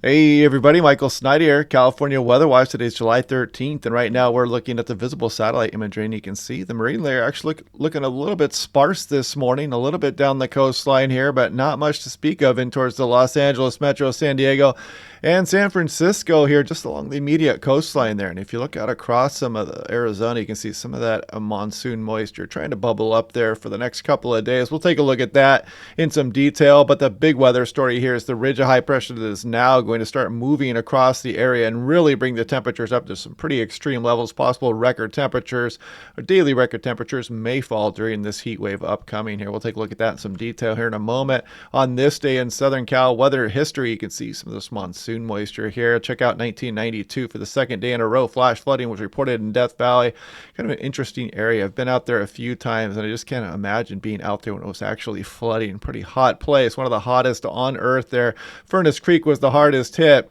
Hey everybody, Michael Snyder here, California Weather Watch. Today's July 13th, and right now we're looking at the visible satellite imagery, and you can see the marine layer actually looking a little bit sparse this morning, a little bit down the coastline here, but not much to speak of in towards the Los Angeles Metro, San Diego, and San Francisco here, just along the immediate coastline there. And if you look out across some of the Arizona, you can see some of that monsoon moisture trying to bubble up there for the next couple of days. We'll take a look at that in some detail, but the big weather story here is the ridge of high pressure that is now going to start moving across the area and really bring the temperatures up to some pretty extreme levels. Possible record temperatures or daily record temperatures may fall during this heat wave upcoming here. We'll take a look at that in some detail here in a moment. On this day in Southern Cal weather history, you can see some of this monsoon moisture here. Check out 1992 for the second day in a row. Flash flooding was reported in Death Valley. Kind of an interesting area. I've been out there a few times and I just can't imagine being out there when it was actually flooding. Pretty hot place. One of the hottest on earth there. Furnace Creek was the hardest hit.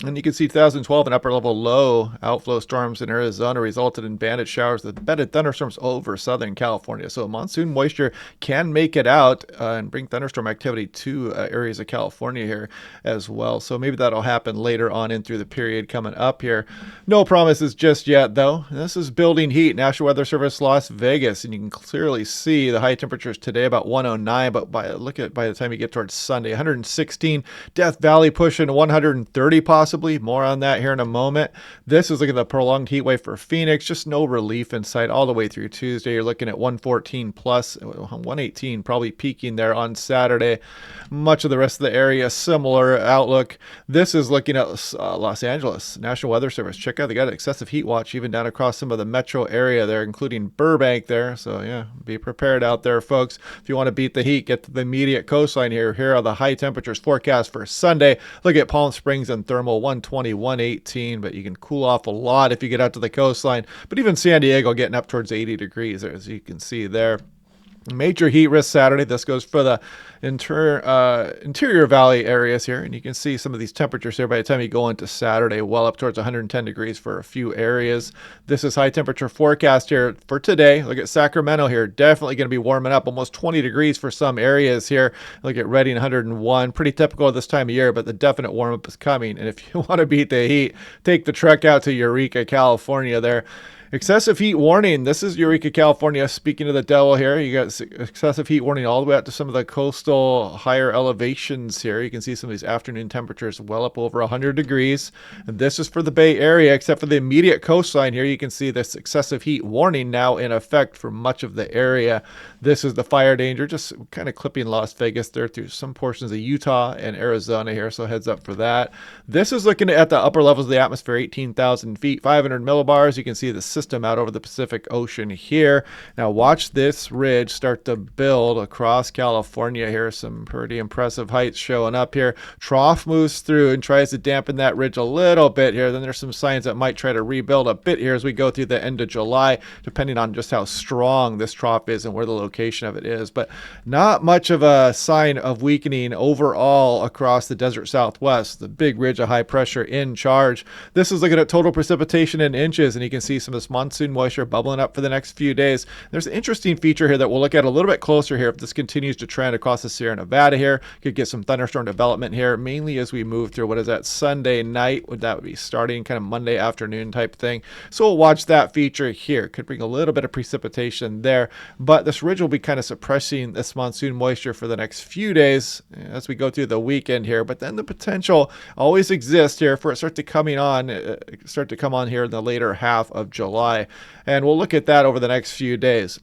And you can see 2012, an upper level low outflow storms in Arizona resulted in banded showers with bedded thunderstorms over Southern California. So monsoon moisture can make it out and bring thunderstorm activity to areas of California here as well. So maybe that'll happen later on in through the period coming up here. No promises just yet, though. This is building heat. National Weather Service Las Vegas, and you can clearly see the high temperatures today about 109. But by the time you get towards Sunday, 116. Death Valley pushing 130 possibly. More on that here in a moment. This is looking at the prolonged heat wave for Phoenix. Just no relief in sight all the way through Tuesday. You're looking at 114 plus 118, probably peaking there on Saturday. Much of the rest of the area, similar outlook. This is looking at Los Angeles. National Weather Service. Check out, they got an excessive heat watch even down across some of the metro area there, including Burbank there. So yeah, be prepared out there, folks. If you want to beat the heat, get to the immediate coastline here. Here are the high temperatures forecast for Sunday. Look at Palm Springs and Thermal, 120, 118, but you can cool off a lot if you get out to the coastline. But even San Diego getting up towards 80 degrees, as you can see there. Major heat risk Saturday. This goes for the interior valley areas here. And you can see some of these temperatures here by the time you go into Saturday, well up towards 110 degrees for a few areas. This is high temperature forecast here for today. Look at Sacramento here. Definitely going to be warming up, almost 20 degrees for some areas here. Look at Redding, 101. Pretty typical of this time of year, but the definite warm up is coming. And if you want to beat the heat, take the trek out to Eureka, California there. Excessive heat warning. This is Eureka, California. Speaking of the devil here, you got excessive heat warning all the way up to some of the coastal higher elevations here. You can see some of these afternoon temperatures well up over 100 degrees. And this is for the Bay Area, except for the immediate coastline here. You can see this excessive heat warning now in effect for much of the area. This is the fire danger, just kind of clipping Las Vegas there through some portions of Utah and Arizona here. So heads up for that. This is looking at the upper levels of the atmosphere, 18,000 feet, 500 millibars. You can see the system out over the Pacific Ocean here. Now watch this ridge start to build across California here. Some pretty impressive heights showing up here. Trough moves through and tries to dampen that ridge a little bit here. Then there's some signs that might try to rebuild a bit here as we go through the end of July, depending on just how strong this trough is and where the location of it is. But not much of a sign of weakening overall across the desert Southwest. The big ridge of high pressure in charge. This is looking at total precipitation in inches, and you can see some of this monsoon moisture bubbling up for the next few days. There's an interesting feature here that we'll look at a little bit closer here. If this continues to trend across the Sierra Nevada here, could get some thunderstorm development here, mainly as we move through, what is that, Sunday night? That would be starting kind of Monday afternoon type thing. So we'll watch that feature here. Could bring a little bit of precipitation there, but this ridge will be kind of suppressing this monsoon moisture for the next few days as we go through the weekend here. But then the potential always exists here for it start to come on here in the later half of July. And we'll look at that over the next few days.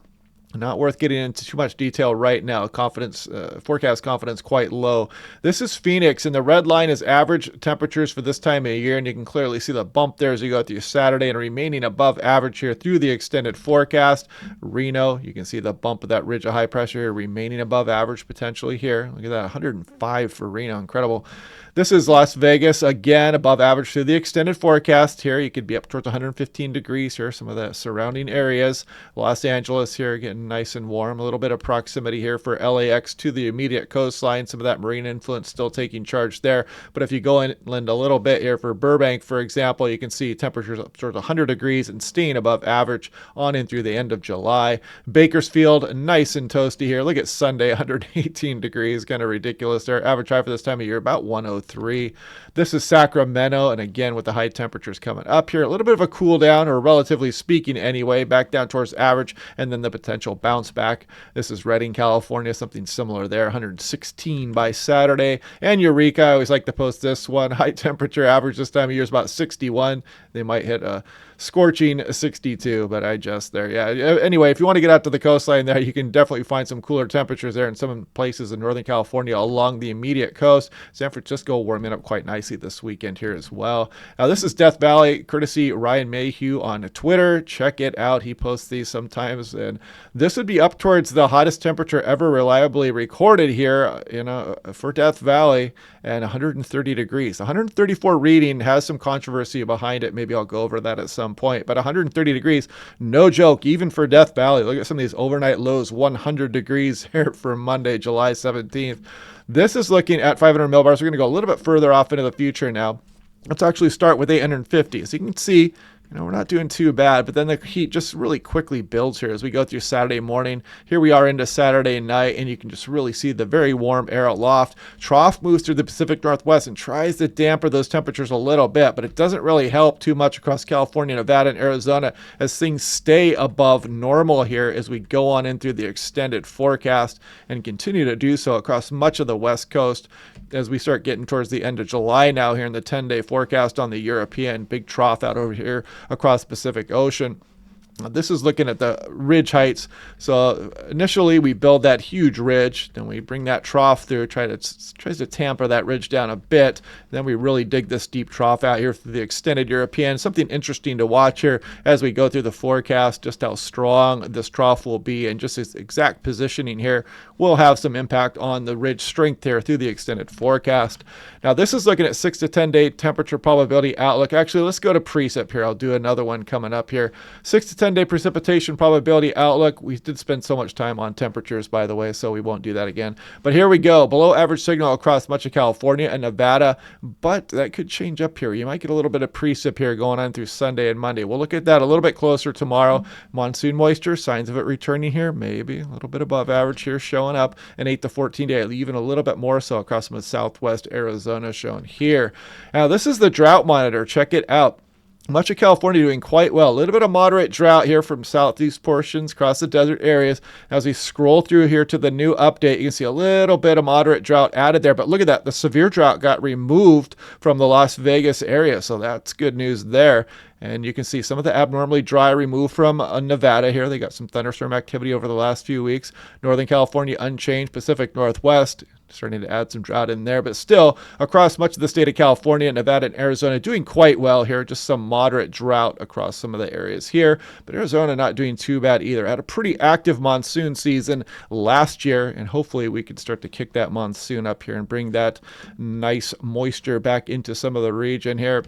Not worth getting into too much detail right now. Forecast confidence quite low. This is Phoenix, and the red line is average temperatures for this time of year, and you can clearly see the bump there as you go through Saturday and remaining above average here through the extended forecast. Reno, you can see the bump of that ridge of high pressure here remaining above average potentially here. Look at that, 105 for Reno. Incredible. This is Las Vegas, again, above average through the extended forecast here. You could be up towards 115 degrees here, some of the surrounding areas. Los Angeles here getting nice and warm. A little bit of proximity here for LAX to the immediate coastline. Some of that marine influence still taking charge there. But if you go inland a little bit here for Burbank, for example, you can see temperatures up towards 100 degrees and staying above average on in through the end of July. Bakersfield, nice and toasty here. Look at Sunday, 118 degrees, kind of ridiculous there. Average high for this time of year, about 103. 103. This is Sacramento, and again with the high temperatures coming up here, a little bit of a cool down, or relatively speaking anyway, back down towards average, and then the potential bounce back. This is Redding, California, something similar there, 116 by Saturday. And Eureka, I always like to post this one. High temperature average this time of year is about 61. They might hit a scorching 62, but I just there. Yeah. Anyway, if you want to get out to the coastline there, you can definitely find some cooler temperatures there in some places in Northern California along the immediate coast. San Francisco warming up quite nicely this weekend here as well. Now, this is Death Valley, courtesy Ryan Mayhew on Twitter. Check it out. He posts these sometimes, and this would be up towards the hottest temperature ever reliably recorded here, for Death Valley, and 130 degrees. 134 reading has some controversy behind it. Maybe I'll go over that at some point, but 130 degrees, no joke, even for Death Valley. Look at some of these overnight lows, 100 degrees here for Monday, July 17th. This is looking at 500 millibars. We're going to go a little bit further off into the future now. Let's actually start with 850. So you can see, we're not doing too bad, but then the heat just really quickly builds here as we go through Saturday morning. Here we are into Saturday night, and you can just really see the very warm air aloft. Trough moves through the Pacific Northwest and tries to damper those temperatures a little bit, but it doesn't really help too much across California, Nevada, and Arizona as things stay above normal here as we go on in through the extended forecast and continue to do so across much of the West Coast as we start getting towards the end of July now here in the 10-day forecast on the European. Big trough out over here across the Pacific Ocean. This is looking at the ridge heights. So initially we build that huge ridge, then we bring that trough through, tries to tamper that ridge down a bit. Then we really dig this deep trough out here through the extended European. Something interesting to watch here as we go through the forecast, just how strong this trough will be, and just its exact positioning here will have some impact on the ridge strength here through the extended forecast. Now this is looking at 6 to 10 day temperature probability outlook. Actually, let's go to precip here. I'll do another one coming up here. 6 to 10 day precipitation probability outlook. We did spend so much time on temperatures, by the way, so we won't do that again. But here we go. Below average signal across much of California and Nevada, but that could change up here. You might get a little bit of precip here going on through Sunday and Monday. We'll look at that a little bit closer tomorrow. Monsoon moisture, signs of it returning here, maybe a little bit above average here showing up. An 8 to 14 day, even a little bit more so across some of southwest Arizona shown here. Now, this is the drought monitor. Check it out. Much of California doing quite well. A little bit of moderate drought here from southeast portions across the desert areas. As we scroll through here to the new update, you can see a little bit of moderate drought added there. But look at that. The severe drought got removed from the Las Vegas area. So that's good news there. And you can see some of the abnormally dry removed from Nevada here. They got some thunderstorm activity over the last few weeks. Northern California unchanged. Pacific Northwest starting to add some drought in there, but still across much of the state of California, Nevada, and Arizona doing quite well here. Just some moderate drought across some of the areas here, but Arizona not doing too bad either. Had a pretty active monsoon season last year, and hopefully we can start to kick that monsoon up here and bring that nice moisture back into some of the region here.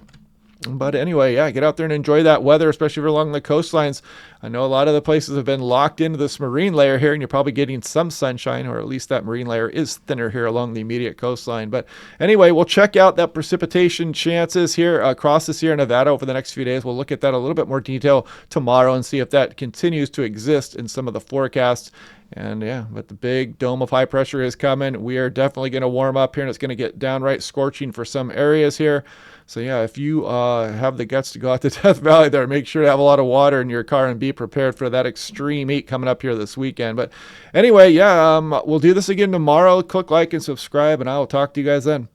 But anyway, yeah, get out there and enjoy that weather, especially if you're along the coastlines. I know a lot of the places have been locked into this marine layer here, and you're probably getting some sunshine, or at least that marine layer is thinner here along the immediate coastline. But anyway, we'll check out that precipitation chances here across the Sierra Nevada over the next few days. We'll look at that a little bit more detail tomorrow and see if that continues to exist in some of the forecasts. And yeah, but the big dome of high pressure is coming. We are definitely going to warm up here, and it's going to get downright scorching for some areas here. So yeah, if you have the guts to go out to Death Valley there, make sure to have a lot of water in your car and be prepared for that extreme heat coming up here this weekend. But anyway, yeah, we'll do this again tomorrow. Click like and subscribe, and I will talk to you guys then.